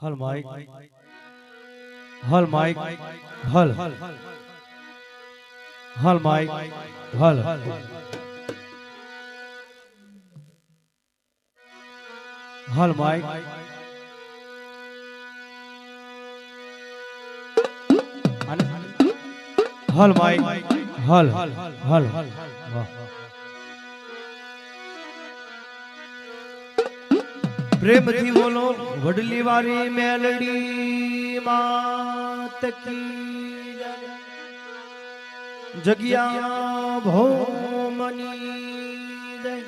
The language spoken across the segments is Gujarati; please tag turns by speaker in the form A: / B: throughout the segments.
A: हल माइक हल माइक हल हल माइक हल हल माइक हल माइक हल हल प्रेम थी बोलो वडली वारी मेलडी मात की जगिया भौमनी जय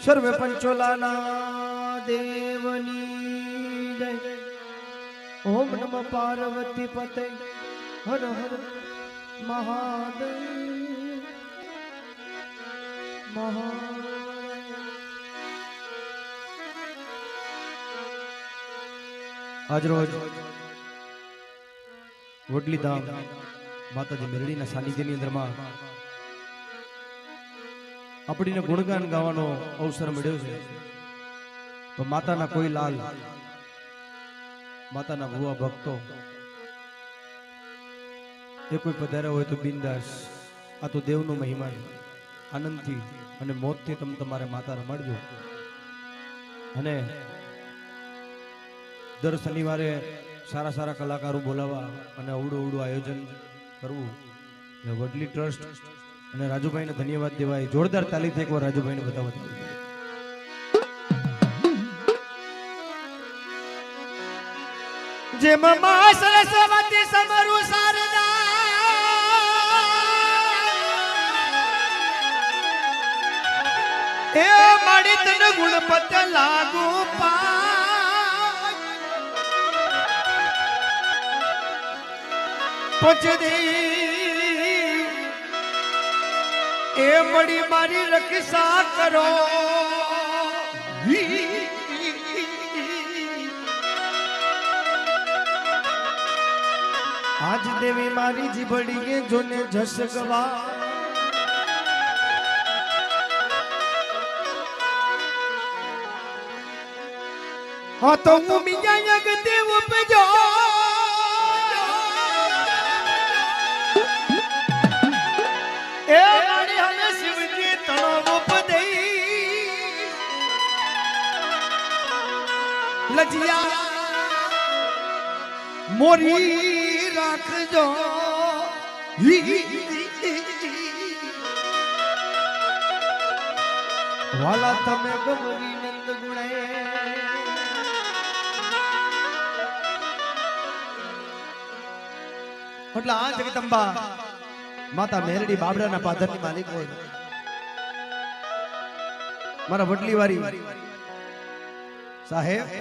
A: सर्व पंचोलाना देवनी जय ओम नमः पार्वती पते हर हर महादेव आज रोज वडली धाम माताजी मेरड़ी सानिध्य अंदर में अपनी गुणगान गाવાનો अवसर મળ્યો છે તો માતાના કોઈ લાલ માતાના ભુવા ભક્તો એ કોઈ પધાર્યા હોય તો બિંદાસ આ તો દેવનો મહિમા છે આનંદથી અને મોજથી તમે તમારે માતા રમાડજો અને દર શનિવારે સારા સારા કલાકારો બોલાવવા અને અવડું આયોજન કરવું વડલી ટ્રસ્ટ અને રાજુભાઈને ધન્યવાદ દેવાય જોરદાર તાલીથી એકવાર રાજુભાઈને બતાવવા જેમ મા સરસ્વતી સમરુ શારદા એ માડી તને ગુણપત લાગુ પા पच दे ए बड़ी मारी रक्षा करो आज देवी मारी जी बड़ी के जोने जस गवा हाँ तो मिया यग देव पे जो लजिया मोरी राख जो वाला तमे गवरी नंद गुणे એટલે આ જગદંબા માતા મેરડી બાબડાના પાદરની માલિક હોય મારા વડલીવારી સાહેબ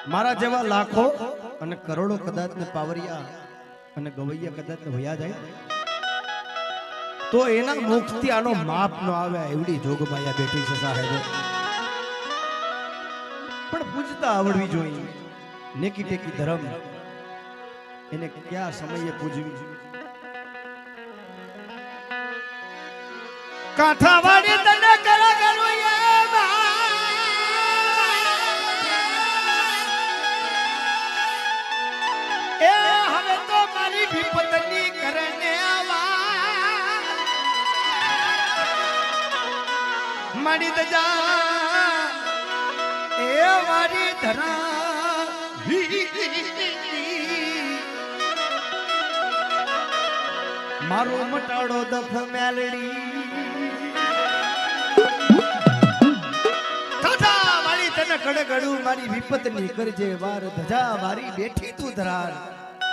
A: મારા જેવા લાખો અને કરોડો કદાચ ને પાવરિયા અને ગવૈયા કદાચ ને વયા જાય તો એના મુખથી આનો માપ ન આવે એવડી જોગમાયા બેઠી છે સાહેબ પણ પૂજતા આવડવી જોઈએ નેકી ટેકી ધર્મ એને કયા સમયે પૂજવી કાઠાવાડી તને કરા કરું ए हमें तो मारी भी पत्नी करने आवा मड़ी दजा ए मारी धरा मारो मटाड़ो दफ मेलड़ी કડગડું મારી વિપતની કરજે વાર ધજા મારી બેઠી તું ધરાર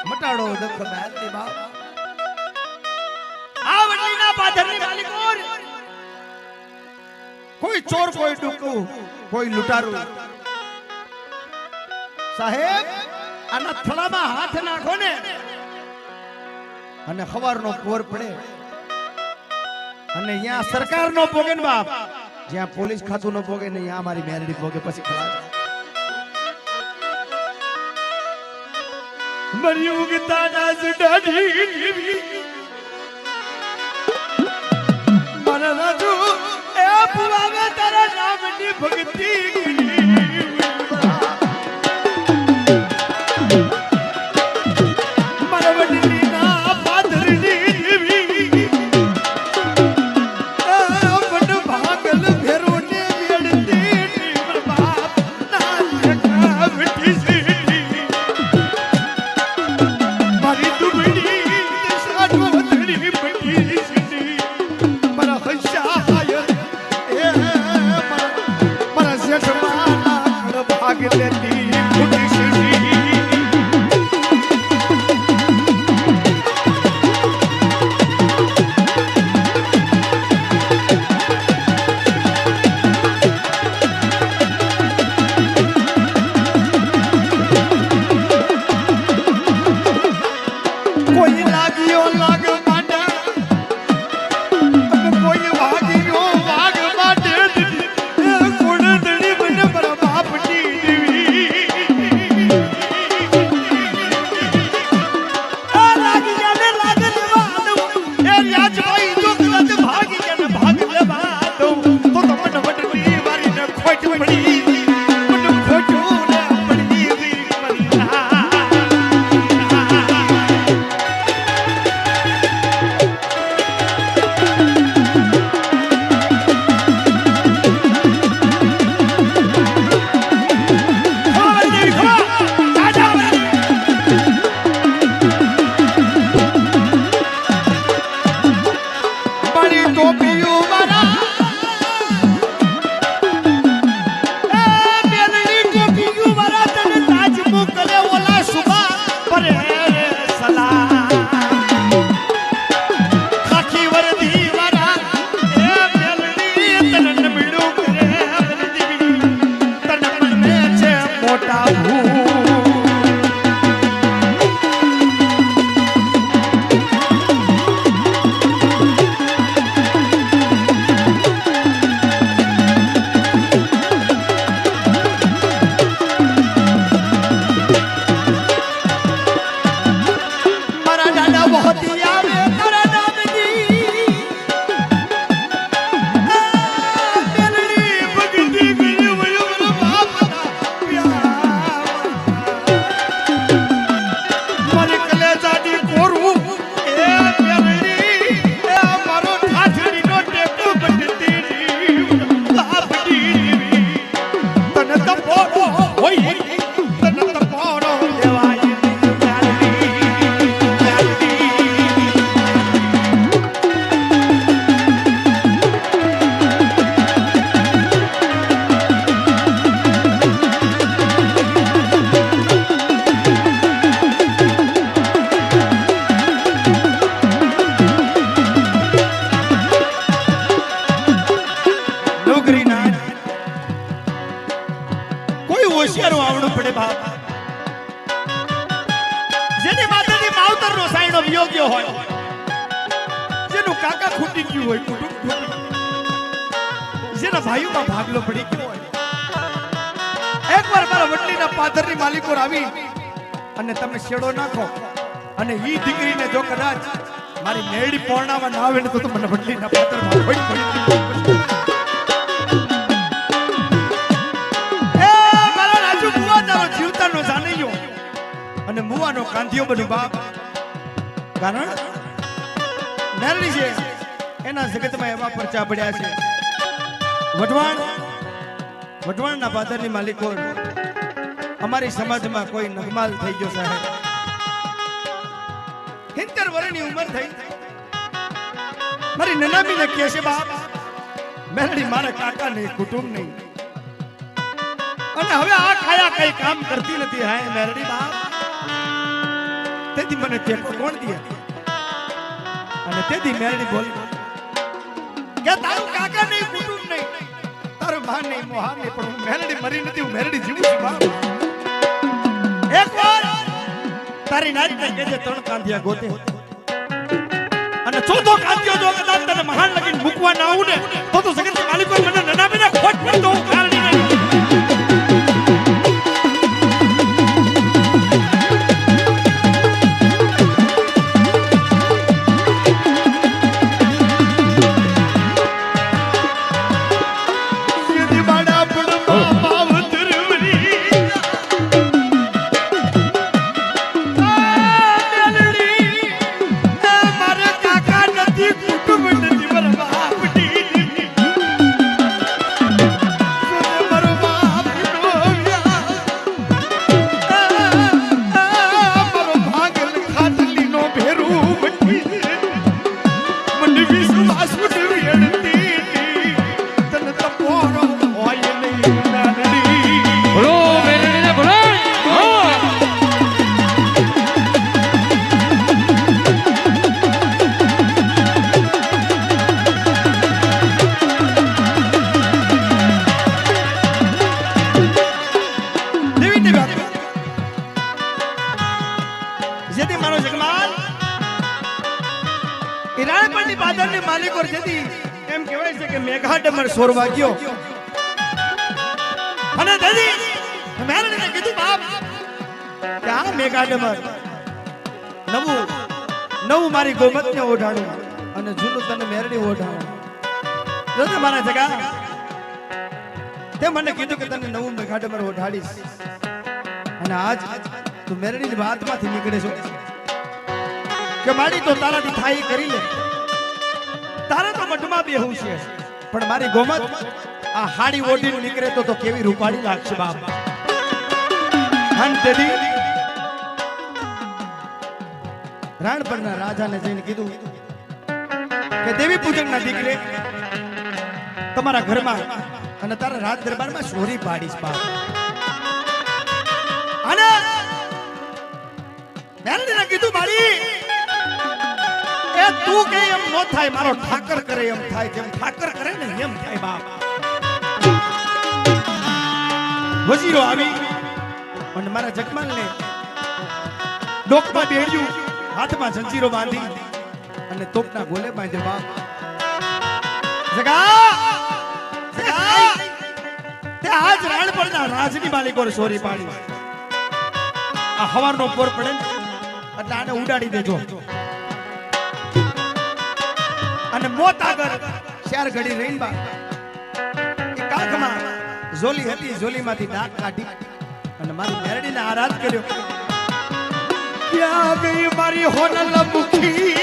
A: મટાડો દખ મેલની બાપ આ વડલીના પાદરની માલિકો કોઈ ચોર કોઈ ડુકુ કોઈ લૂંટારું સાહેબ આના થળામાં હાથ નાખો ને અને ખવારનો પોર પડે અને અહીંયા સરકારનો પોગે ને બાપ જ્યાં પોલીસ ખાતું ન પોગે ને ત્યાં મારી મેરડી પોગે પછી ખલાસ મરી ઉગતા ના સુડાડી મારા રાજુ એ પુરાવે તારા નામની ભક્તિ વયો ગયો હોય, જેનું કાકા ખૂટી ગયું હોય, કુટુંબ ખૂટી ગયું, જેના ભાઈઓમાં ભાગલો પડી ગયો હોય, એકવાર મારા વડલીના પાદરની માલિકો આવી અને તમે શેડો નાખો અને ઈ દીકરીને જો કદાચ મારી મેળી પોરણામાં ના આવે ને તો મને વડલીના પાદરમાં પડી મારા રાજુ મુવા તારો જીવતાનો જાનૈયો અને મુવાનો કાંધિયો બનું બાપ. કારણ મેરડી છે એના જગતમાં એવા પરચા પડ્યા છે. વઢવાણના પાદરની માલિકો અમારી સમાજમાં કોઈ નગમાલ થઈ ગયો સાહેબ, 70 વર્ષની ઉંમર થઈ, મારી નનામીને કહે છે બાપ મેરડી મારા કાકા નહીં, કુટુંબ નહીં, અને હવે આ કાયા કઈ કામ કરતી નથી. હાય મેરડી બાપ, તેથી મને ટેકો કોણ દે? અને તેથી મેરડી બોલી કે તારું કાકા નહીં, કુટુંબ નહીં, તારું માન નહીં, મોહાર નહીં, પણ હું મેરડી મરી નથી, હું મેરડી જીવું છું બાપ. એકવાર તારી નારીને કેજે 3 કાંધિયા ગોતે, અને ચોથો કાંધિયો જો કદાચ તને મહાન લગીને મૂકવા ના આવું ને તો જગતના માલિકો મને નનામીને ખોટ પડતો હું કારણી નહીં. સોરવા ગયો અને દાદી મેરડીને કીધું બાપ કે આ મેઘાડમર નવું મારી ગોમતને ઓઢાડું અને જૂનું તને મેરડી ઓઢાડું. જોજે મારા જગા, તે મને કીધું કે તને નવું મેઘાડમર ઓઢાડીશ, અને આજ તું મેરડીની વાતમાંથી નીકળે છો કે માડી તો તારાથી થાય કરી લે, તારે તો મઢમાં બેહું છે, પણ મારી ગોમત આ હાડી ઓઢીને નીકળે તો કેવી રૂપાળી લાગશે બાપ. હંતેદી રાણપરના રાજાને જઈને કીધું કે દેવી પૂજકના દીકરે તમારા ઘરમાં અને તારા રાજ દરબારમાં સોરી પાડીશ બાપ. અને મેરડીને કીધું મારી એ તું કે એમ નો થાય, મારો ઠાકર કરે એમ થાય, જેમ ઠાકર કરે ને એમ થાય બાપ. વજીરો આવી અને મારા જગમાલને ડોકમાં બેડ્યું, હાથમાં જંજીરો બાંધી અને તોપના ગોલે બાંધ્યો બાપ. જગા તે આજ રાણપરના રાજની માલિકોને સોરી પાડી. આ હવારનો પોર પડે એટલે આને ઉડાડી દેજો, અને મોત આગળ 4 ઘડી રહીને બા એ કાખમાં ઝોલી હતી, ઝોલીમાંથી ડાક કાઢી અને મારી મેરડીને આરાધ કર્યો. ક્યાં ગઈ મારી હોનલ મુખી,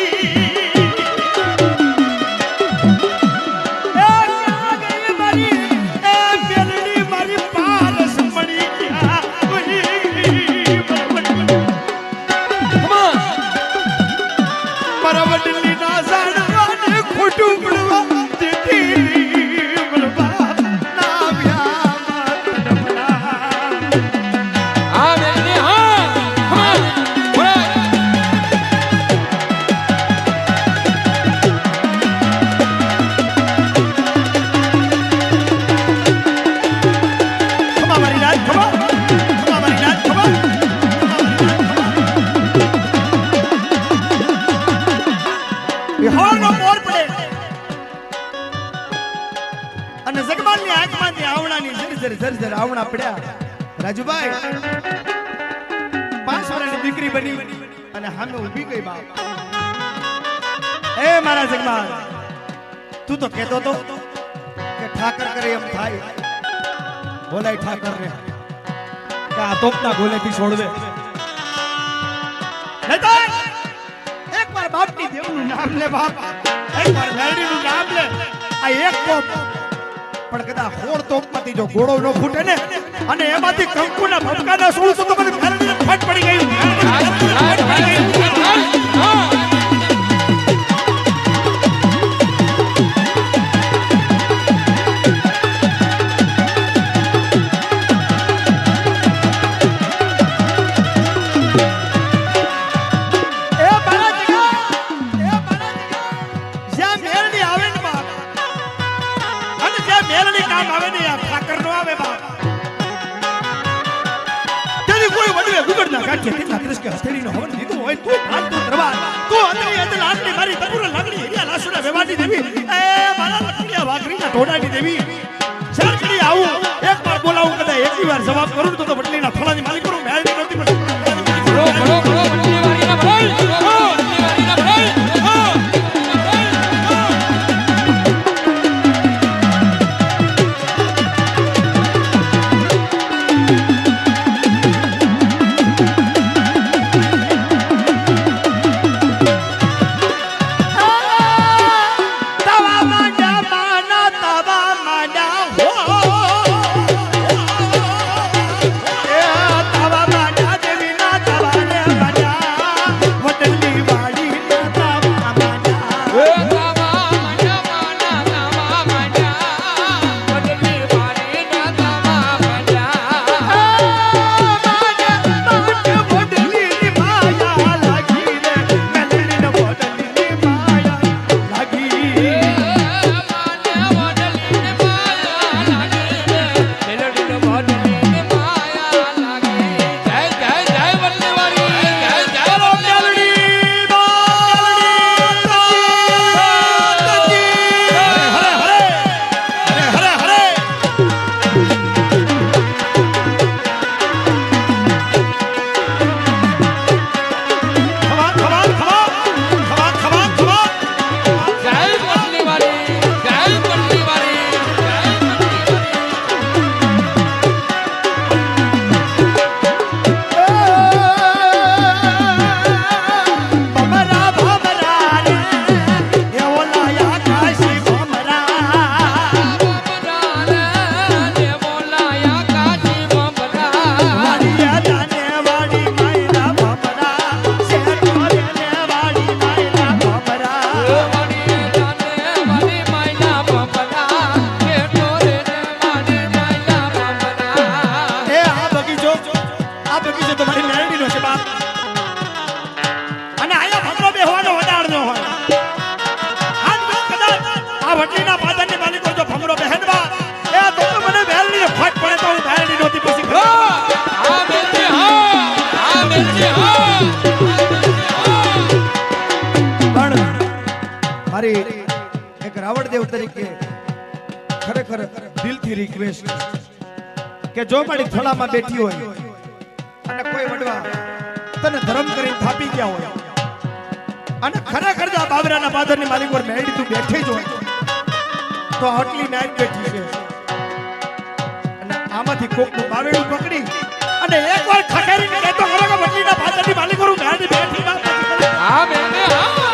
A: જર આવણા પડ્યા રાજુભાઈ 5 વર્ષની દીકરી બની અને સામે ઊભી ગઈ બાપ એ મારા જગમાલ તું તો કહેતો તો કે ઠાકર કરે એમ થાય બોલાય ઠાકર રે કે આ તોપના ગોલેથી છોડવે નતા એકવાર બાપની દેવનું નામ લે બાપ એકવાર મેરડીનું નામ લે આ એક તોપ પણ કદા હોળ તોપમાંથી જો ઘોડો ન ફૂટે ને અને એમાંથી કંકુના ભટકાના સોળસો તો બધી મેરડીને ફટ પડી ગયું જવાબ કરું તો વડલીના ફળાની માલિક કરું મેળવી નહોતી કે જો મારી થોડામાં બેઠી હોય અને કોઈ વડવા તને ધર્મ કરીને થાપી ગયા હોય અને ખરેખર આ બાબરાના પાદરની માલિક પર મેળી તું બેઠી જ હોય તો આટલી નાઈટ બેઠી છે અને આમાંથી કોકનું બાવેડું પકડી અને એકવાર ખખેરીને કહેતો ખરો કે વડલીના પાદરની માલિક પર મેળી બેઠી હા બેને હા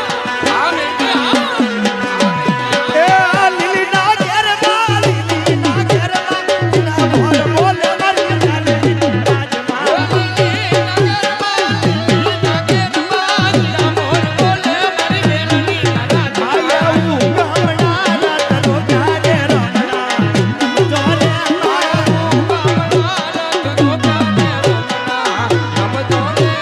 B: Come on.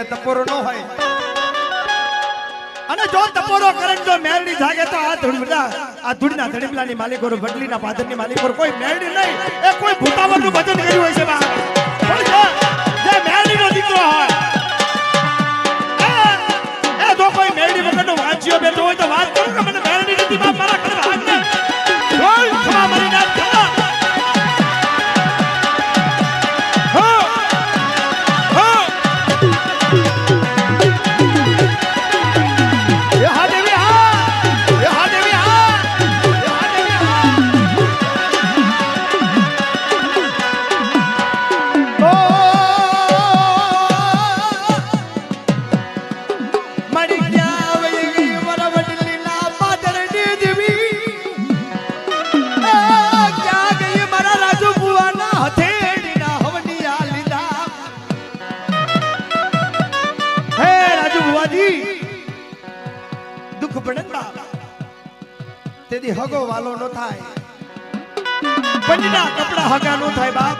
A: અને તપોરો ન હોય અને જો તપોરો કરે જો મેલડી જાગે તો આ ધૂળના ધડીપલાની માલિકો વડલીના પાદરની માલિકો કોઈ મેલડી નહીં એ કોઈ ભૂતાવરનું ભજન કર્યું હોય છે બા જે મેલડીનો દીકરો હોય એ જો કોઈ મેલડી વગરનો વાંચ્યો બેઠો હોય તો વાત કરું કે મને મેલડી નથી બાપ મારા ઘરે હાથ ને બોલ ખમા મારી નાથ ખમા તેદી હગો વાલો નો થાય પંજના કપડા હગા નો થાય બાપ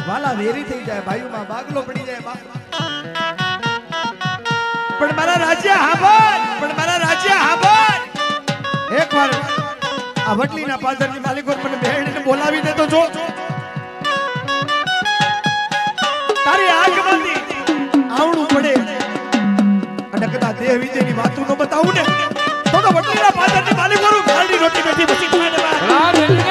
A: વાલા વેરી થઈ જાય ભાઈઓમાં બાગલો પડી જાય બાપ પણ મારા રાજ્ય હાબર એકવાર આ વટલીના પાદરની માલિકો મને બેહીને બોલાવી દે તો જો તારી આંખમાંથી આવડું પડે અને કદાચ દેહ વિદેની વાતું ન બતાવું ને તો વટલીના પાદરની માલિકો ગાલની રોટી બેઠી બસી ખાને બા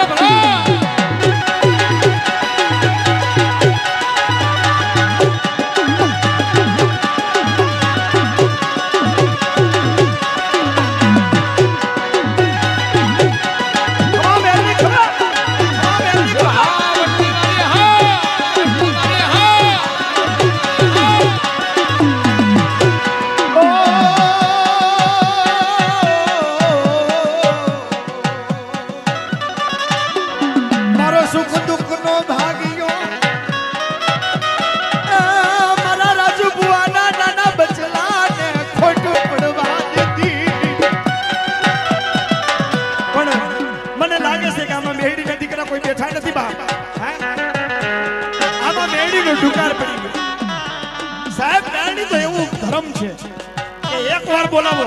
A: બોલાવો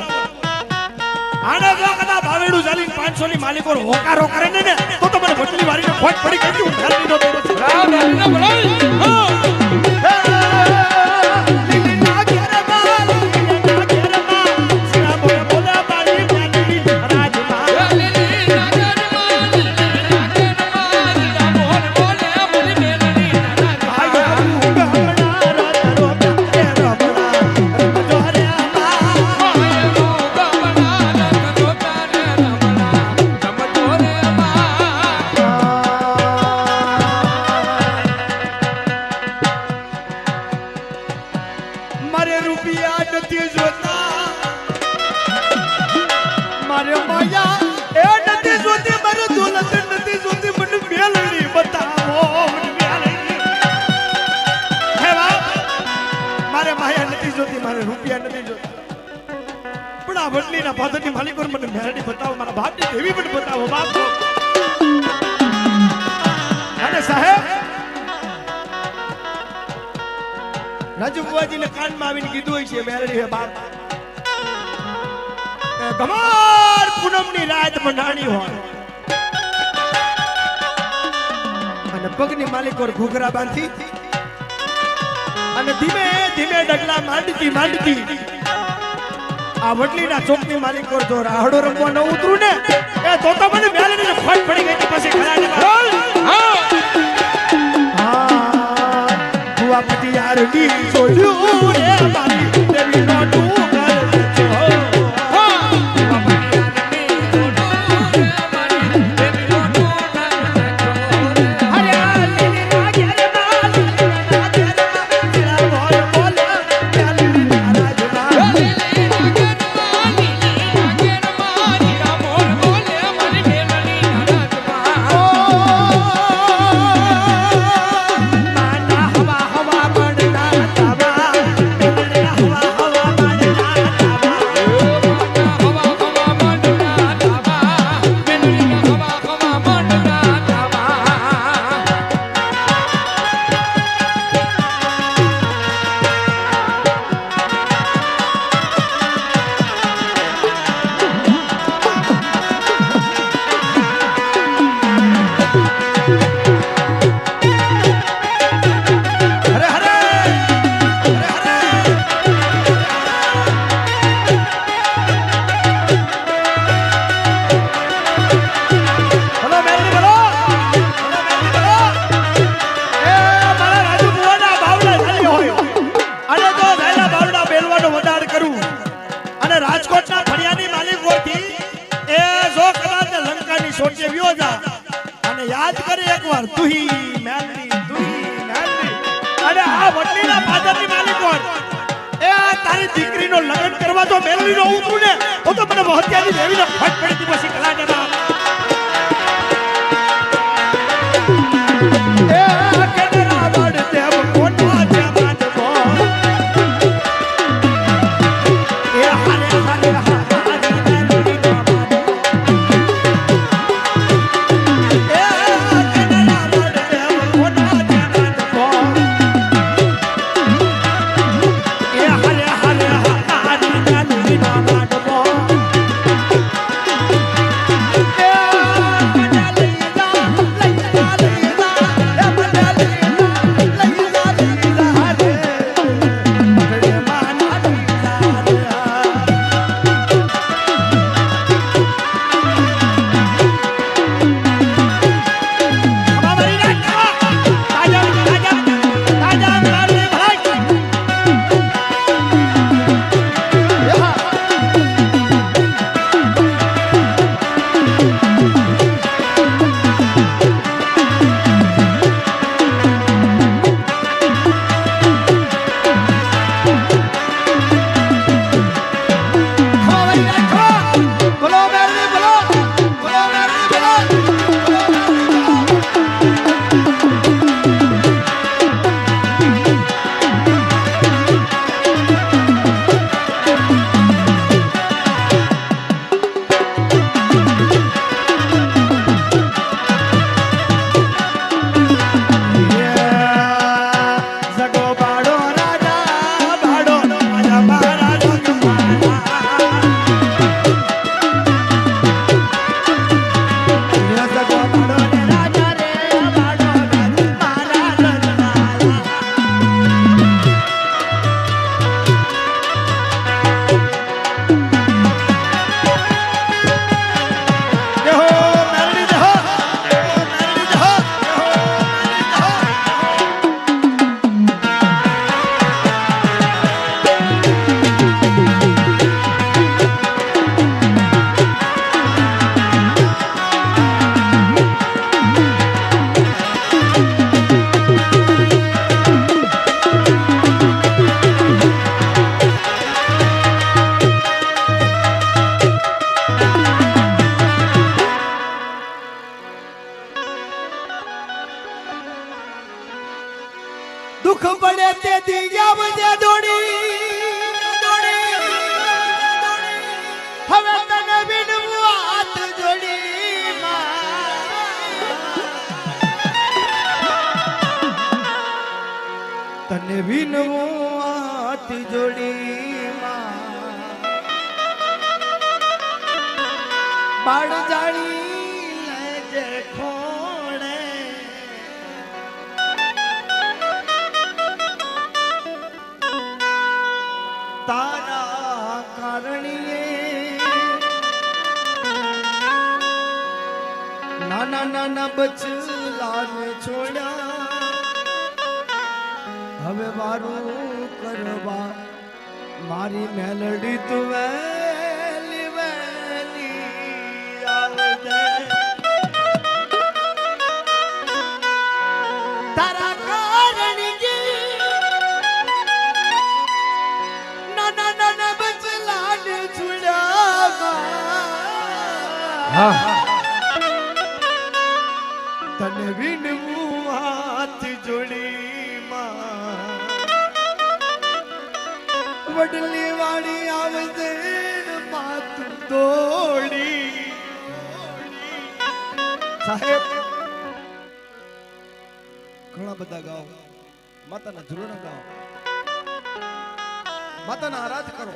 A: આને જો કદા ભાવેડું ચાલીને 500 ની માલિકો હોકારો કરે ને તો મને વટલી વારીને ખોટ પડી ગઈ હું ઘરની નો દેવો છું રામ ને બોલાવી પાદરની માલિકો મને મેરડી બતાવો મારા બાપની દેવી પણ બતાવો બાપ અને સાહેબ રાજુ બુવાજીને કાનમાં આવીને કીધું હોય છે મેરડી હે બાપ ગમાર પૂનમની રાત મંડાણી હોય અને પગની માલિકો ઘૂઘરા બાંધી અને ધીમે ધીમે ડગલા માંડતી આ વટલીના ચોકની માલિકો જો રાહડો રમવા ન ઉતરું ને એ તો મને મેલડીને ખોટ પડી ગઈ પછી ખરાને હા બુવા પતિ યાર દી જોયું રે મારી દેવી નો ડુંગર છો હા બુવા પતિ યાર દી જોયું રે મારી દેવી નો ડુંગર છો હરે લીલી ના ઘેર માલી ના ઘેર તેરા બોલ બોલ ચાલી રાજમાં હવા હવા
B: રાજકોટના ફળિયાની માલિકોથી એ જો કદાચ લંકાની સોટે વ્યો જા અને યાદ કરી એકવાર તુહી મેલડી અને આ વડલીના ફાધરની માલિકો એ તારી દીકરીનો લગ્ન કરવા જો મેલડીનો ઉતરું ને તો મને મહત્યાની દેવીને ફટ પડી પછી કલા જરા
A: दुख पड़े ते दिया बजे दोड़ी हवे तने बिन हाथ जोड़ी तने बिन हाथ जोड़ी बाड़ जानी ले खोड़े तारा कारणीए नाना नाना बचला ने छोड़ा हवे वारू करवा मारी मेलडी तू वेली वेली आवदे तारा कारणी की नाना नाना बचला ने छोड़ा तने बिन हाथ जोड़ी वडली वाड़ी आवदे मात तोड़ी साहेब घणा बधा गाओ माताना झूलना गाओ माताना आराध करो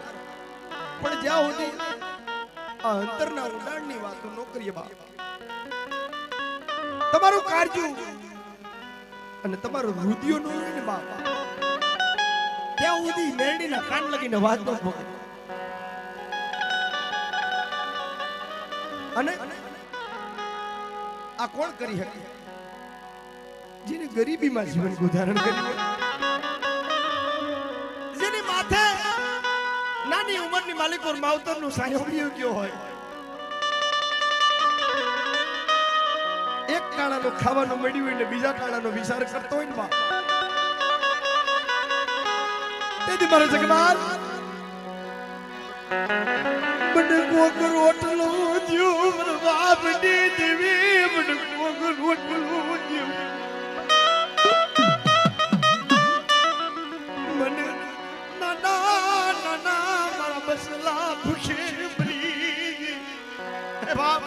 A: पण ज्या होती अंतરના ઉડાણની વાતો નો કરીએ બાપ તમારું કાર્ય અને તમારું હૃદય નો ને બાપ ત્યાં સુધી મેરડીના કાન લગીને વાત નો ભોગે અને આ કોણ કરી શકે જેને ગરીબીમાં જીવન ગુજારણ કર્યું જેની માથે નાની ઉંમરની
B: માલિક ઓર માવતર નું સાંભળ્યું ગયો હોય એક ટાણાનું ખાવાનું મળ્યું હોય ને બીજા ટાણાનો વિચાર કરતો હોય ને બા તેથી મારે જગમાલ મને કોકર ઓટલો દ્યો મને બાપની દેવી મને કોકર ઓટલો દ્યો મને નાના નાના મારા બસલા ભૂખે મરી હે બાપ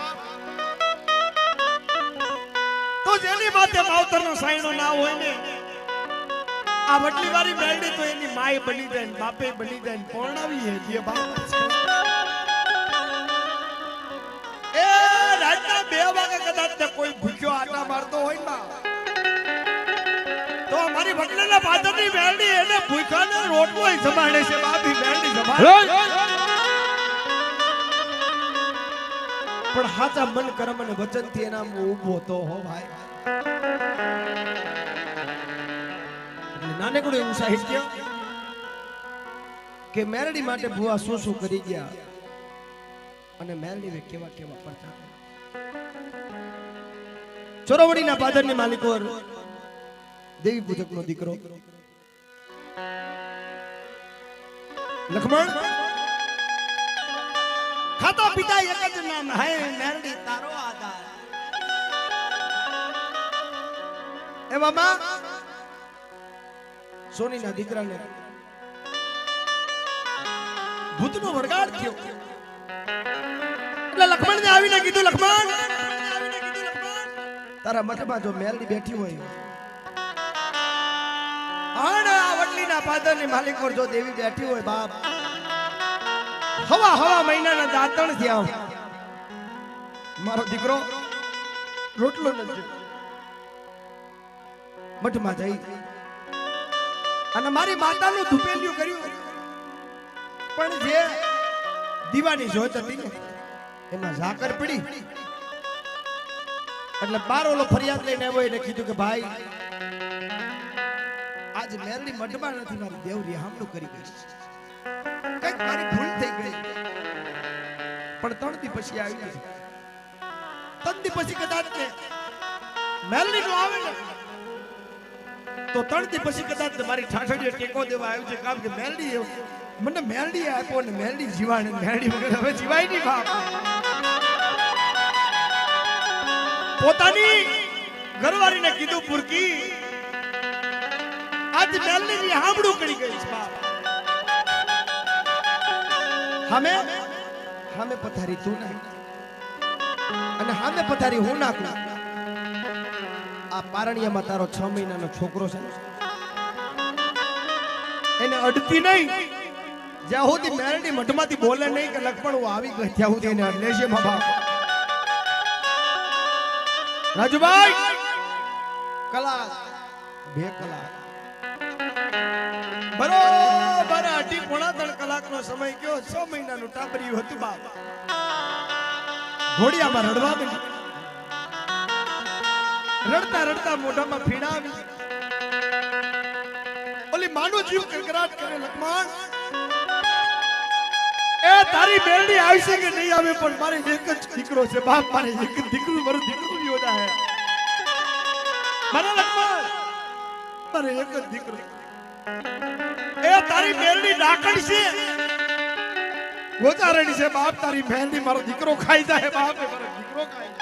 B: તો જેની માથે માવતરનો સાયણો ના હોય ને આ વટલી વાળી બેડી તો એની માય બની જાય ને બાપે બની જાય ને પરણાવી હે જે બાપ એ રાતના 2 વાગે કદાચ તે કોઈ ભૂખ્યો આટા મારતો હોય ને તો અમારી વટલીના પાદરની બેડી એને ભૂખ્યાને રોટલો જમાડે છે બાપી બેડી જમાડે પણ હાચા મન કર્મ અને વચનથી એના ઊભો તો હો ભાઈ નાનકડું એવું સાહિત્ય કે મેરડી માટે ભુવા શું કરી ગયા અને મેરડીને કેવા કેવા પડતા ચોરવડીના પાદરની માલિકો દેવી પૂજકનો દીકરો લક્ષ્મણ ખાતા પિતા એક જ નામ હે મેરડી તારો આધાર એ બાબા સોનીના દીકરાને ભૂતનો વળગાડ થયો એટલે લક્ષ્મણને આવીને કીધું લક્ષ્મણ તારા મઠમાં જો મેરડી બેઠી હોય અને આ વટલીના પાદરની માલિક પર જો દેવી બેઠી હોય બાપ હવા મહિનાના દાંતણ થયા મારો દીકરો રોટલો નથી મઠમાં જઈ અને મારી માતાનું ધુપેલિયું કર્યું પણ જે દીવાની જોત હતી ને એમાં ઝાકર પડી એટલે બાર ઓલો ફરિયાદ લઈને આવ્યો એને કીધું કે ભાઈ આજ મેરડી મઠમાં નથી મારી દેવરી હામલું કરી ગઈ કઈક મારી ભૂલ થઈ ગઈ પણ 3 દી પછી આવી ગઈ 3 દી પછી કદાચ ને મેરડી નો આવે ને તો 3 દી પછી કદાચ મારી ઠાઠડીએ ટેકો દેવા આવ્યું છે કામ કે મેરડી મને મેરડી આપ્યો ને મેરડી જીવાને મેરડી વગર હવે જીવાય નહીં બાપ પોતાની ઘરવાળીને કીધું પુરકી આજ મેરડીની હામડું કરી ગઈ છે બાપ હામે પથારી તું નહીં અને હામે પથારી હું નાખું આ પારણિયામાં તારો 6 મહિનાનો છોકરો છે એને અડતી નહીં જ્યાં સુધી મેરડી મઠમાંથી બોલે નહીં કે લક્ષ્મણ હું આવી ગઈ ત્યાં સુધી એને અડલે છે મા બાપ રાજુભાઈ કલાક 2 કલાક બરોબર 2.5 કલાકનો સમય ગયો 6 મહિનાનું ટાબરિયું હતું બાપ ઘોડિયામાં રડવા માંડી રડતા મોઢામાં ફીણા આવી ઓલી માનો જીવ કકરાટ કરે લક્ષ્મણ એ તારી મેરડી આવશે કે નહીં આવે પણ મારે એક જ દીકરો છે બાપ મારે એક જ દીકરો મારું દીકરું યોદા હે મારા લક્ષ્મણ મારે એક જ દીકરો એ તારી મેરડી ડાકણ છે ગોચારણી છે બાપ તારી મેરડી મારો દીકરો ખાઈ જાય બાપ મારો દીકરો ખાઈ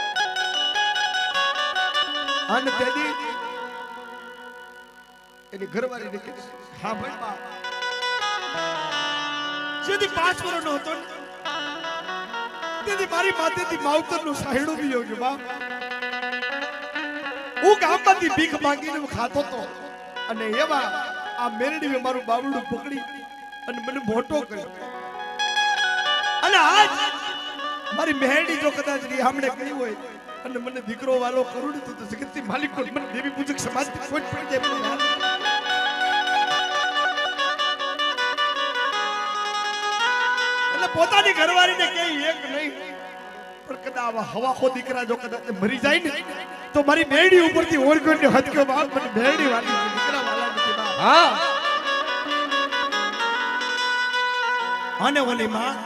B: અને તેદી એની ઘરવાળી ને કીધું હા ભાઈ બાપ જેથી 5 વર્ષનો હતો તેથી મારી માથેથી માવતરનું સાયણું બી ગયો બાપ હું ગામમાંથી ભીખ માંગીને ખાતો તો અને એવા આ મેરડીએ મારું બાવડું પકડી અને મને મોટો કર્યો અને આજ મારી મેરડી જો કદાચ રીહામણે કરી હોય અને મને દીકરો વાલો કરું ને તો જગતની માલિક પણ મને દેવી પૂજક સમાજથી ખોટ પડી જાય એટલે પોતાની ઘરવાળીને કે એક નહીં પણ કદાચ હવા ખો દીકરા જો કદાચ મરી જાય ને તો મારી મેરડી ઉપરથી ઓરગોને હદક્યો બાપ મને મેરડી વાળી દીકરા વાલા નથી બાપ હા અને ઓલી માં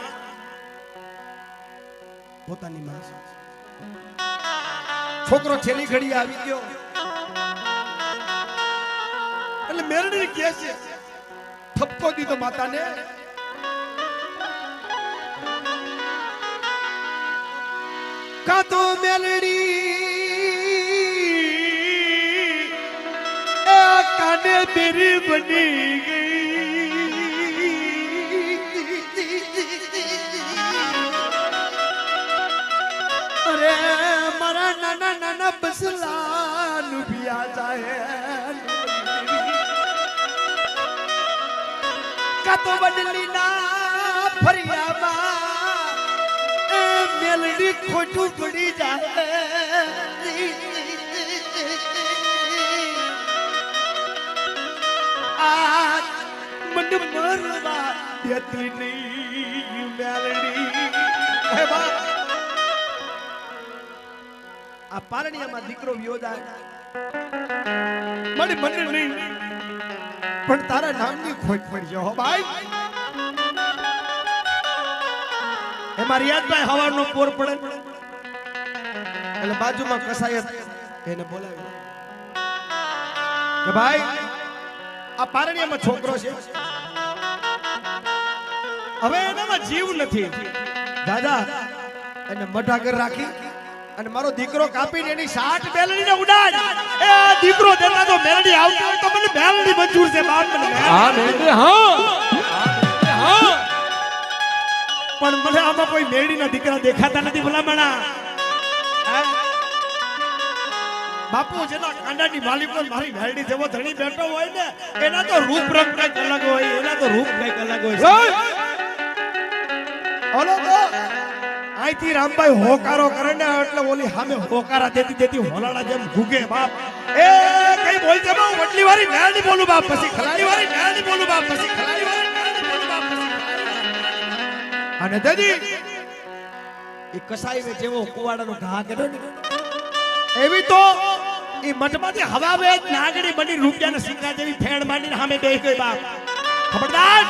A: પોતાની માં છે. છોકરો છેલ્લી ઘડી આવી ગયો
B: એટલે મેરડી કહે છે
A: થપકો દીધો માતાને. કા તો મેલડી
B: એ કાને બેરી બની અરે મારા નાના નાના બસલા નુભિયા જાય
A: કાતો બદલી ના ફરિયામાં એ મેલડી ખોટું પડી જાય.
B: આ મને મરવા દેતી નહીં મેલડી હે બા
A: આ પારણિયામાં દીકરો વિયો જાય
B: મને નહીં
A: પણ તારા નામની ખોટ પડી હો ભાઈ.
B: એ મારી યાદભાઈ હવારનો પોર પડે
A: એટલે બાજુમાં કસાયત એને બોલાવી કે ભાઈ આ પારણિયામાં છોકરો છે,
B: હવે એનામાં જીવ નથી.
A: દાદા એને મઢાગર રાખી અને મારો દીકરો કાપીને એની સાઠ
B: મેલડીને ઉડાડ. એ આ દીકરો દેતા તો મેલડી આવતી હોય તો મને મેલડી મંજૂર છે બાપ મને
C: હા મેલડી હા હા
B: પણ મને આમાં કોઈ મેલડીના દીકરા દેખાતા નથી ભલામણા. બાપુ જેના કાંડાની માલિક પર મારી મેલડી જેવો ધણી બેઠો હોય ને એના તો રૂપ રંગ કઈક અલગ હોય, એના તો રૂપ કઈક અલગ હોય. ઓલો તો અહીંથી રામભાઈ હોકારો કરે ને એટલે ઓલી સામે હોકારા દેતી હોલાડા જેમ ઘૂગે બાપ. એ કઈ બોલજે બા વટલી વાળી મેલડી બોલું બાપ, પછી ખલાડી વાળી મેલડી બોલું બાપ, પછી ખલાડી વાળી મેલડી બોલું બાપ, પછી અને દાદી
A: એ કસાઈ જેવો કુવાડાનો ઘા કર્યો ને
B: એવી તો એ મઠમાંથી હવા વેચ નાગડી બની રૂપિયાના સિક્કા જેવી ફેણ માંડીને સામે બેહી ગઈ બાપ. ખબરદાર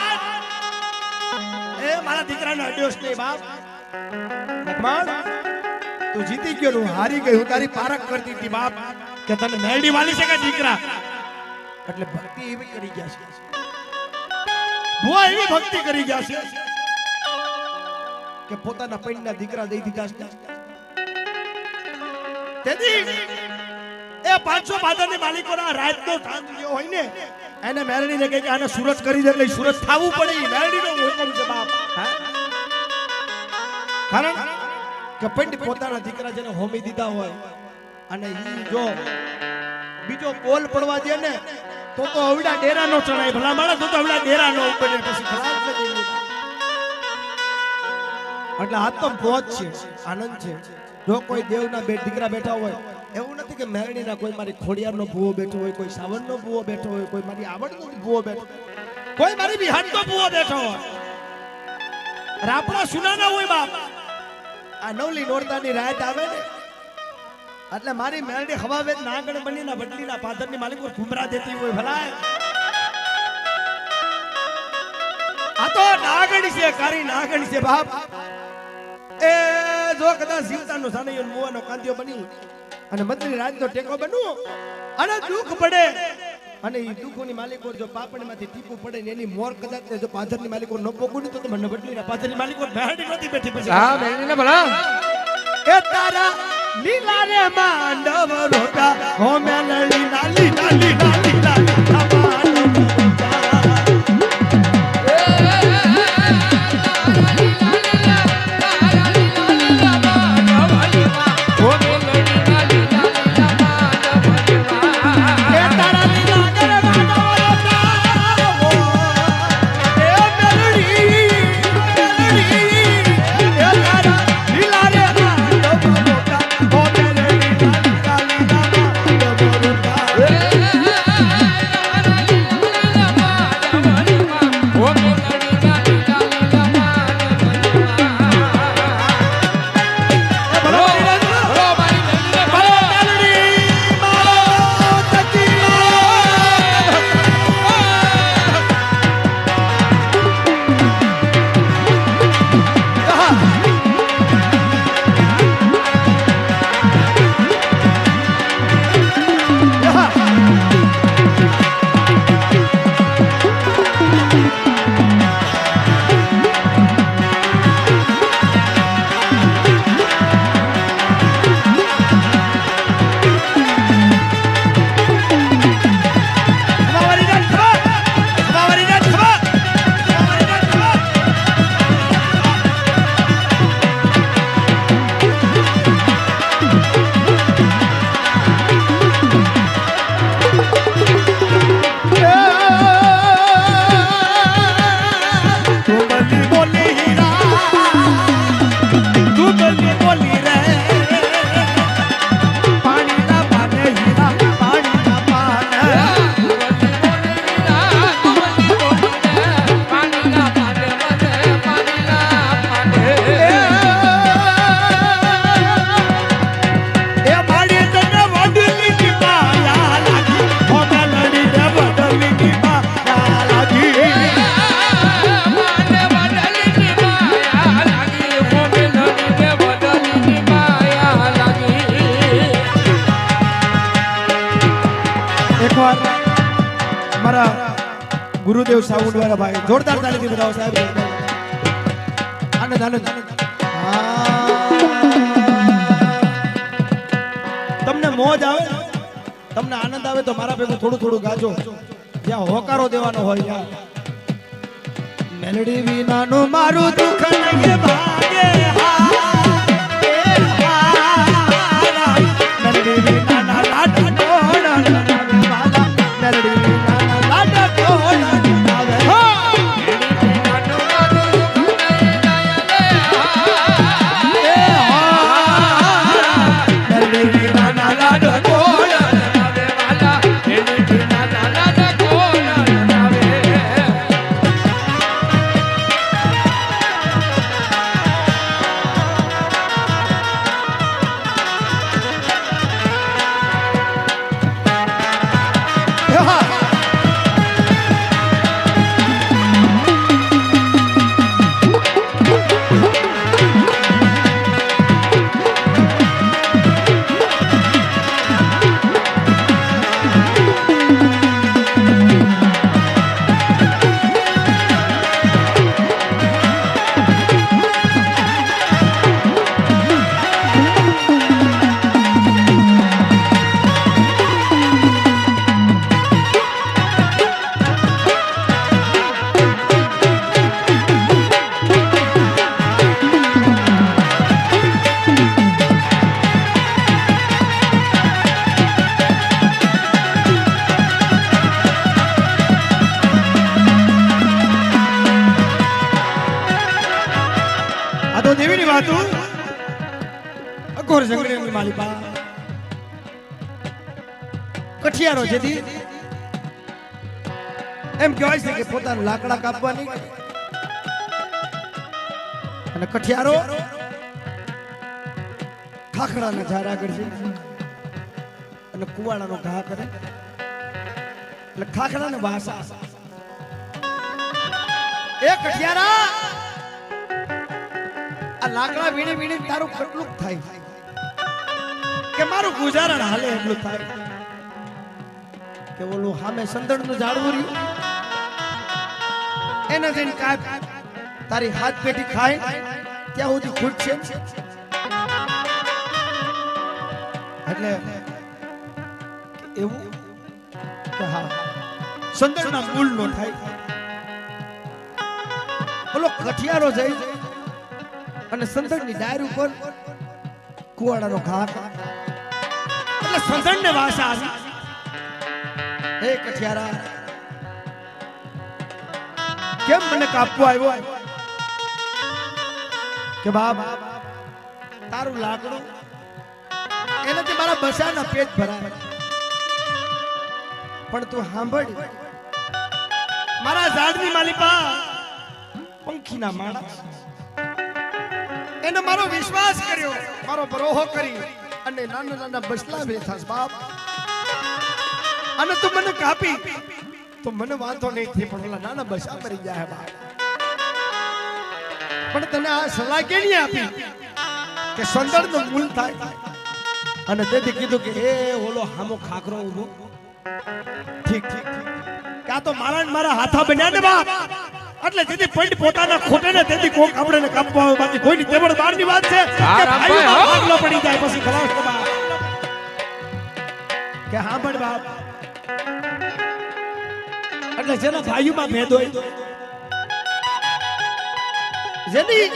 B: એ મારા દીકરાનો અડ્યોસ નહીં બાપ.
A: લખમણ તું જીતી ગયો, હું હારી ગઈ, હું તારી પારખ કરતી હતી બાપ.
B: કે તને મેલડી વાલી છે કે દીકરા?
A: એટલે ભક્તિ એવી કરી ગયા છે,
B: ભુવા એવી ભક્તિ કરી ગયા છે
A: કે પોતાના પૈણના દીકરા દઈ દીધા છે.
B: તેથી એ 500 પાદરની માલિકોના રાતનો ઠાંગ જેવો હોય ને એને મેલડીને કહે કે આને સુરત કરી દે એટલે સુરત થાવું પડે. એ મેલડીનો હુકમ છે બાપ.
A: કારણ કે પૈણ પોતાના દીકરા જેને હોમી દીધા હોય અને ઈ જો બીજો કોલ પડવા દે ને
B: તો અવડા ડેરા નો ચડાય ભલા માણસ, તો અવડા ડેરા નો બને પછી
A: ખરાબ છે દેવી. એટલે આ તો મોજ છે, આનંદ છે. જો કોઈ દેવના બે દીકરા બેઠા હોય, એવું નથી કે મેરણીના કોઈ મારી ખોડિયારનો ભૂવો બેઠો હોય, કોઈ સાવરનો ભૂવો બેઠો હોય, કોઈ મારી આવડનો ભૂવો બેઠો હોય,
B: કોઈ મારી બિહારનો ભૂવો બેઠો હોય, રાપડા સુનાના હોય બાપ.
A: આ નવલી નોરતાની રાત આવે ને એટલે મારી મેરડી હવાવેદ નાગણ બનીના વડલીના પાદરની માલિક પર ઘુમરા દેતી હોય ભલાય.
B: આ તો નાગણી છે, કારી નાગણી છે બાપ.
A: એ જો કદાચ જીવતાનો સાનૈયો મુવાનો કાંતિયો બની અને મદની રાજનો ટેકો બનવું અને દુઃખ પડે અને એ દુઃખોની માલિકો જો પાપણીમાંથી ટીપું પડે ને એની મોર કદાચ ને જો પાથરની માલિકો ન પોગું તો મને વડલીના પાથરની માલિકો
B: મેલડી નહોતી બેઠી પછી.
C: હા મેલડી ને ભલા
B: એ તારા લીલા રે માંડવ રોટા હો મેલડી લાલી લાલી લાલી લાલી
A: ગુરુદેવ સાઉન્ડ વાળા ભાઈ જોરદાર તાળીથી બતાવો સાહેબ. આનંદ આનંદ. તમને મોજ આવે તમને આનંદ આવે તો મારા ભેગું થોડું થોડું ગાજો. જ્યાં હોકારો દેવાનો હોય ત્યાં. મેલડી વિનાનું મારું દુઃખ નહીં ભાગે મેલડી વિનાના લાડ ટોળા મેલડી વિનાના લાડ ટોળા કઠિયારો જેથી એમ કહેવાય છે કે પોતાના લાકડા કાપવાની અને કઠિયારો ખાખડાના ઝાડ આગળ છે અને કુવાડાનો ઘા કરે એટલે ખાખડાને વાસા એ કઠિયારા આ લાકડા વીણી વીણી તારું કેટલું થાય કે મારું ગુજારણ હાલે એટલું થાય કે ઓલું સામે સંદણનું ઝાડવું રહ્યું એને જઈને કાપ તારી હાથ પેટી ખાય ત્યાં સુધી ખૂટશે એટલે એવું કે હા સંદણના મૂળ નો થાય ઓલો કઠિયારો જઈ અને સંદણની ડાયર ઉપર કુવાડાનો ઘા એટલે સંદણને વાસા આવી હે કઠિયારા કેમ મને કાપવા આવ્યો કે બાપ તારું લાકડું એનાથી મારા બસાના પેટ ભરાય પણ તું સાંભળ મારા ઝાડની માલિકા પંખીના માણસ એને મારો વિશ્વાસ કર્યો મારો બરોહો કરી અને નાના નાના બસલા બેઠા બાપ અને તું મને કાપી તો મને વાંધો નહીં થઈ પણ ઓલા નાના બસા મરી જાય બાપ પણ તને આ સલાહ કેની આપી કે સંદળનું મૂળ થાય અને તેથી કીધું કે એ ઓલો હામો ખાખરો ઉભો ઠીક ઠીક કે આ તો મારા હાથા બન્યા ને બાપ એટલે જેથી પંડ પોતાના ખોટે ને તેથી કોક આપણે કાપવા આવે બાકી કોઈની તેવડ બારની વાત છે કે ભાઈમાં ભાગલો પડી જાય પછી ખલાસ તો બાપ કે હા પણ બાપ એટલે જેના ભાઈઓમાં ભેદ હોય જેની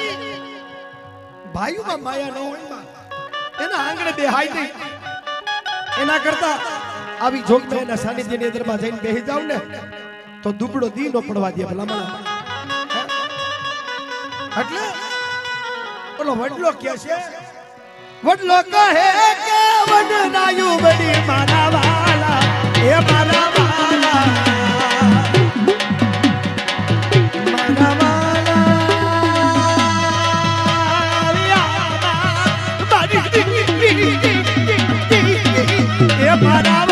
A: ભાઈઓમાં માયા ન હોય એના આંગણે બેહાય નહીં એના કરતા આવી જોગમાં એના સાનિધ્યની અંદરમાં જઈને બેહી જાવ ને તો દુબળો દી નો પડવા દે ભલામણ એટલે ઓલો વડલો કે છે વડલો કહે કે વડનાયું બડી મારા વાલા એ મારા વાલા મારા વાલા એ મારા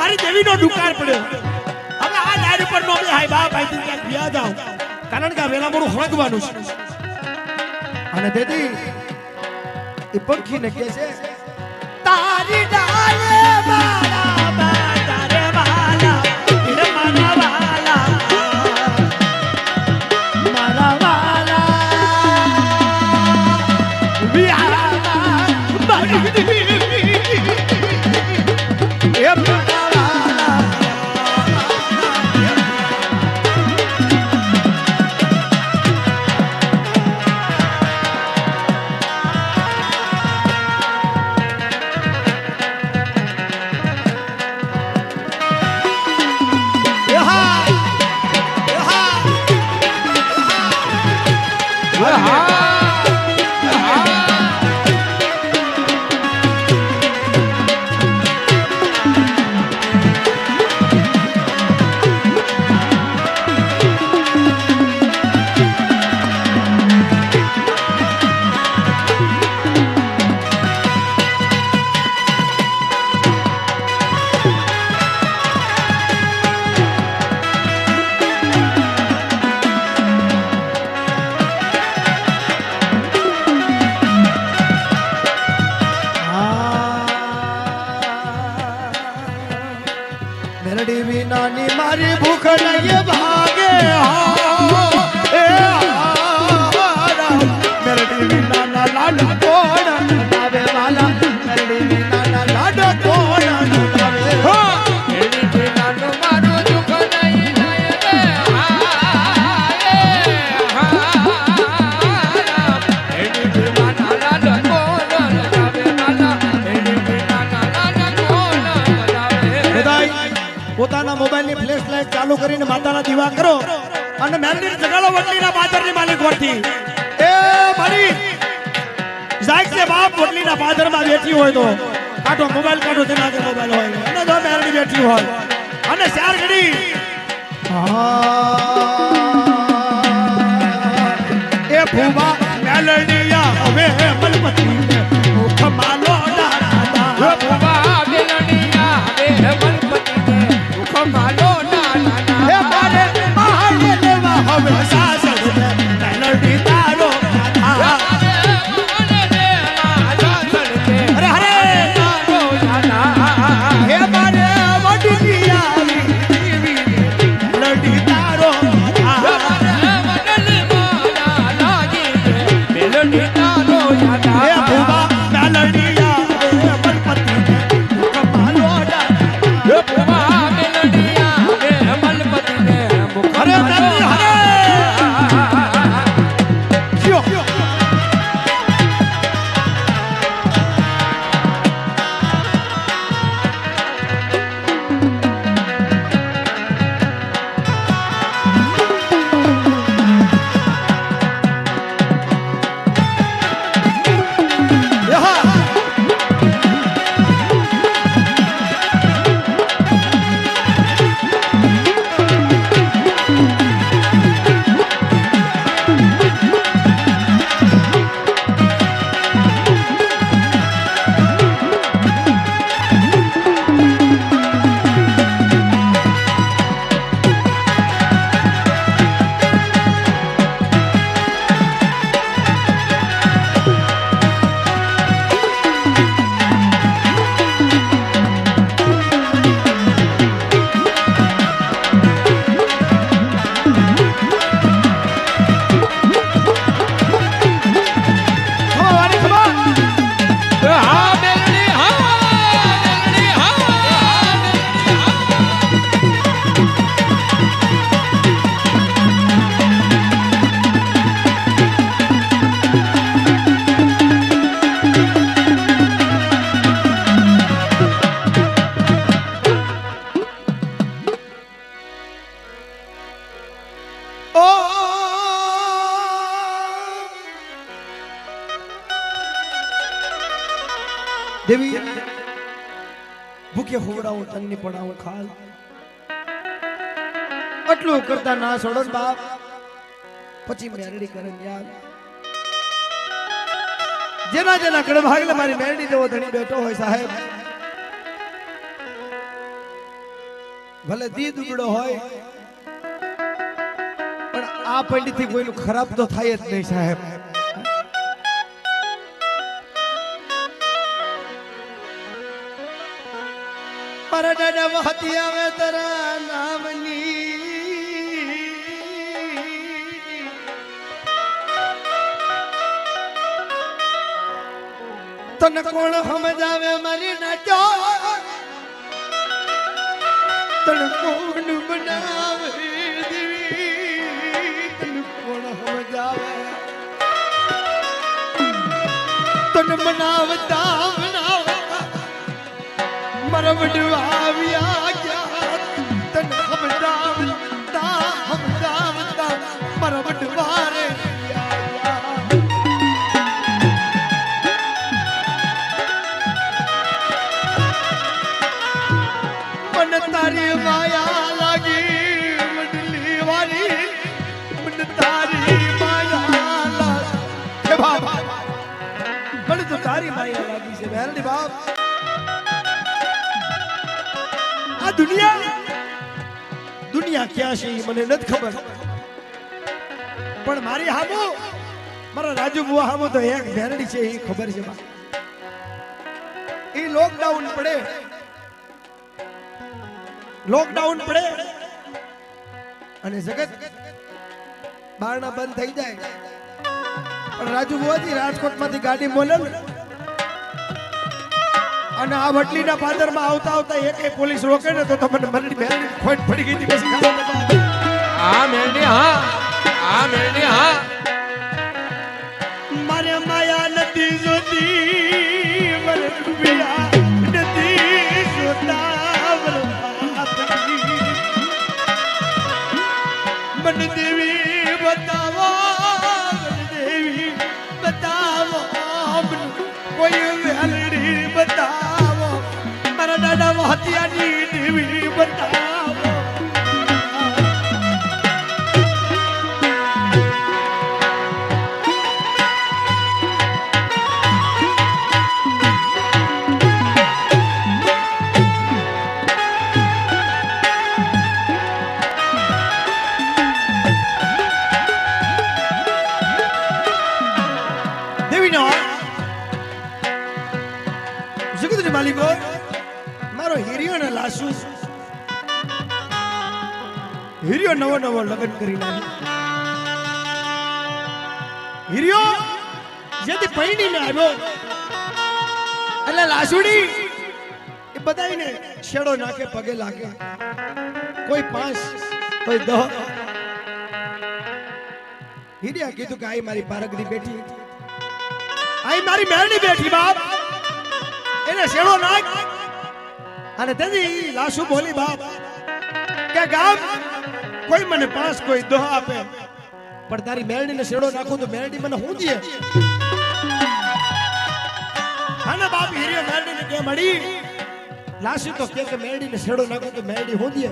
B: મારી દેવીનો ડુકાર પડ્યો. હવે આ ડાળ ઉપર નો બે હાય બાપ આઈ ત્યાં ગયા જાવ. કારણ કે આ વેલા મોડું હળગવાનું છે.
A: અને દેદી એ પંખીને કહે છે
B: તારી ડાલે મારા બાજારે વાલા એ મારા વાલા મારા વાલા વિહારા મારી દેવી એ મારા વાલા
A: મેલડી વિનાની મારી ભૂખ નહીં ભાગે મેલડી વિનાના લાડ કોણ આવે વાલા મેલડી વિનાના લાડ કોણ આવે
C: મેલડી વિનાનું મારું દુઃખ નહીં જાય રે મેલડી વિનાના લાડ કોણ આવે વાલા મેલડી વિનાના લાડ કોણ આવે
A: બધાય પોતાના મોબાઈલની ફ્લેશ લાઈટ ચાલુ કરીને માતાના દીવા કરો
B: અને મેલડી જગાડો વડલીના બાજારની માલિક વળતી એ મારી જાગ છે બાપ વડલીના બાજારમાં બેઠી હોય તો કાઢો મોબાઈલ કાઢો તેના આગળ મોબાઈલ હોય અને જો મેલડી બેઠી હોય અને ચાર ઘડી એ ભૂવા મેલડીયા હવે મલપતિ મુખ માલો દાદા
C: ભૂવા મેલડીયા હવે મલપતિ મુખ માલો
B: એ મારે મહાલે લેવા હવે સાસર મેલડી તારો અરે હરે હે મારે વડલી આવી મેલડી તારો એ ભૂવા મેલડીયા મલપતિ મુખ માલો દાદા હરે મેલડી હરે જીઓ
A: દેવી ભૂખે હોવડાવું તનની પડાવું ખાલ આટલું કરતા ના છોડો ને બાપ પછી મેરડી કરે યાર જેના જેના કડે ભાગલે મારી મેરડી જેવો ધણી બેઠો હોય સાહેબ ભલે દી દુબળો હોય પણ આ પંડિત થી કોઈનું ખરાબ તો થાય જ નહીં સાહેબ. મારા દાદા વહતી આવે તારા નામની તને કોણ સમજાવે મારી નાચો તને કોણ બનાવે દેવી તને કોણ સમજાવે તને બનાવતા મારા વડવા આવ્યા ગયા તને સમજાવતા મારા વડવા રે મને તારી માયા લાગી વડલી વાળી મને તારી માયા લાગી બાબા મને તો તારી માયા લાગી છે મેરડી બાપ. આ દુનિયા ક્યાં છે મને નથી ખબર પણ મારી હામો મારા રાજુ બુઆ હામો તો એક ભેરડી છે એ ખબર છે. એ લોકડાઉન પડે અને જગત બારણા બંધ થઈ જાય પણ રાજુ બુઆજી રાજકોટમાંથી ગાડી મોલે અને આ વટલીના પાદરમાં આવતા એક પોલીસ રોકે ને તો તમને મરડી મેરડી ખોટ પડી ગઈ હતી પછી
C: આ મેરડી હા
B: મારે માયા નથી જોતી મરે ડૂબ્યા નથી જોતા મન દેવી બતાવો કોઈ વેલડી બતાવો મારા દાદા વહતિયાની દેવી બતાવો. માલિકો મારો હીરિયો ને લાસુ હીરિયો નવો લગ્ન કરી નાખ્યો. હીરિયો જેથી પૈણીને આવ્યો એટલે લાસુડી એ બધાને છેડો નાખે પગે લાગે કોઈ 5 કોઈ 10. હીરિયા કીધું કે આઈ મારી પારગડી બેઠી આઈ મારી મેરડી બેઠી બાપ એને શેડો નાખ અને તેથી લાસુ બોલી બાપ કે ગામ કોઈ મને 5 કોઈ 10 આપે પણ તારી મેરડીને શેડો નાખું તો મેરડી મને હું દે. અને બાપ હીરિયો મેરડીને કે મળી લાસુ તો કે મેરડીને શેડો નાખું તો મેરડી હું દે.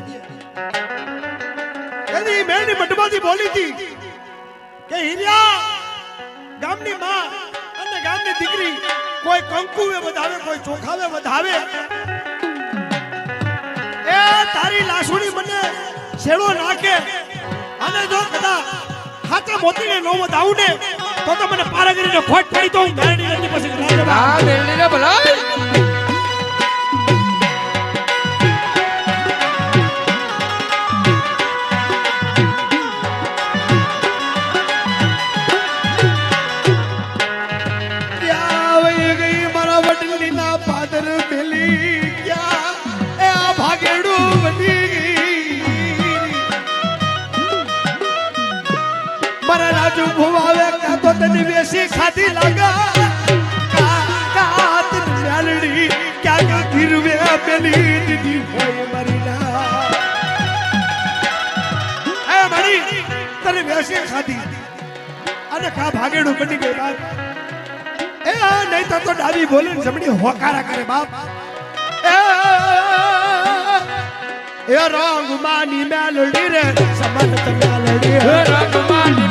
B: તેથી મેરડી મઢમાંથી બોલી હતી કે હીરિયા ગામની માં અને ગામની દીકરી કોઈ કંકુએ વધાવે કોઈ ચોખાવે વધાવે એ તારી લાસુડી મને શેડો નાખે અને જો કદાચ હાથે મોતીને નો વધાવું ને તો મને પારગરીને ખોટ પડી તો હું મેરડી નથી પછી
C: આ મેરડીને ભલાઈ
B: રાજુ ભુવાવે કાતો તને વેસી ખાધી લાગા કાત મેલડી ક્યાં ગીરવે પેલી દીદી હોય મારી ના એ મારી તને વેસી ખાધી અને કા ભાગેડું બની ગઈ બાપ. એ નહીં તો ડાબી બોલીને જમણી હોકારા કરે બાપ. એ રંગ માની મેલડી રે સમન મેલડી
C: રંગ માની